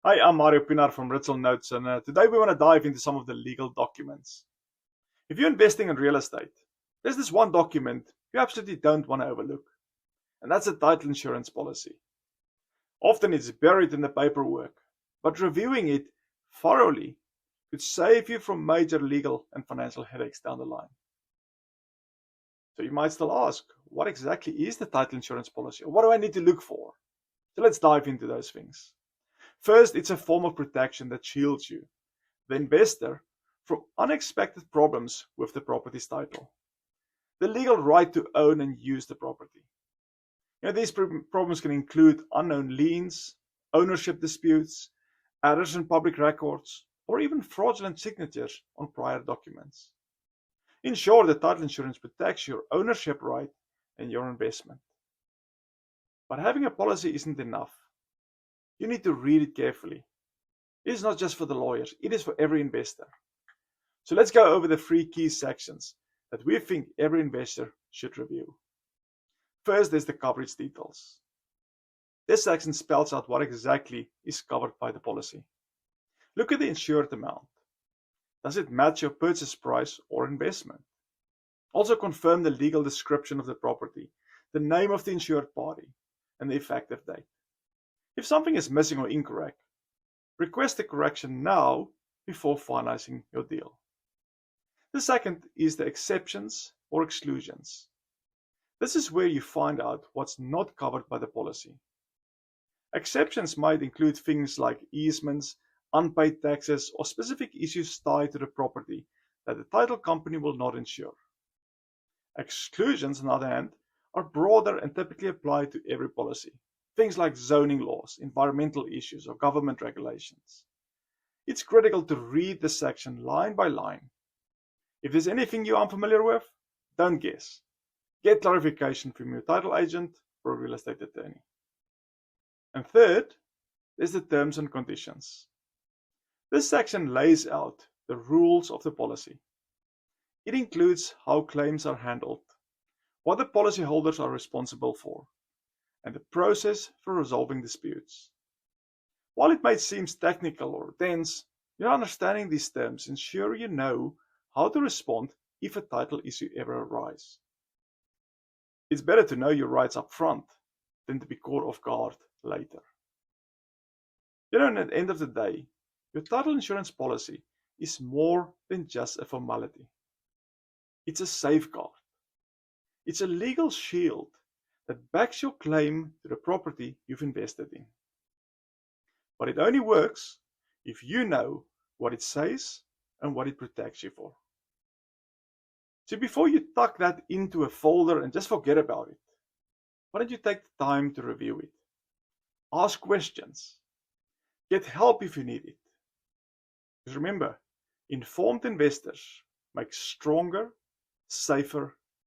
Hi, I'm Mario Pinar from Ritzel Notes, and today we want to dive into some of the legal documents. If you're investing in real estate, there's this one document you absolutely don't want to overlook, and that's a title insurance policy. Often it's buried in the paperwork, but reviewing it thoroughly could save you from major legal and financial headaches down the line. So you might still ask, what exactly is the title insurance policy, or what do I need to look for? So let's dive into those things. First, it's a form of protection that shields you, the investor, from unexpected problems with the property's title. The legal right to own and use the property. These problems can include unknown liens, ownership disputes, errors in public records, or even fraudulent signatures on prior documents. In short, the title insurance protects your ownership right and your investment. But having a policy isn't enough. You need to read it carefully. It is not just for the lawyers, it is for every investor. So let's go over the three key sections that we think every investor should review. First, there's the coverage details. This section spells out what exactly is covered by the policy. Look at the insured amount. Does it match your purchase price or investment? Also confirm the legal description of the property, the name of the insured party, and the effective date. If something is missing or incorrect, request a correction now before finalizing your deal. The second is the exceptions or exclusions. This is where you find out what's not covered by the policy. Exceptions might include things like easements, unpaid taxes, or specific issues tied to the property that the title company will not insure. Exclusions, on the other hand, are broader and typically apply to every policy. Things like zoning laws, environmental issues, or government regulations. It's critical to read the section line by line. If there's anything you're unfamiliar with, don't guess. Get clarification from your title agent or a real estate attorney. And third, there's the terms and conditions. This section lays out the rules of the policy. It includes how claims are handled, what the policyholders are responsible for, and the process for resolving disputes. While it might seem technical or dense, your understanding these terms ensure you know how to respond if a title issue ever arises. It's better to know your rights up front than to be caught off guard later. At the end of the day, your title insurance policy is more than just a formality. It's a safeguard. It's a legal shield that backs your claim to the property you've invested in. But it only works if you know what it says and what it protects you for. So before you tuck that into a folder and just forget about it, why don't you take the time to review it? Ask questions. Get help if you need it. Because remember, informed investors make stronger, safer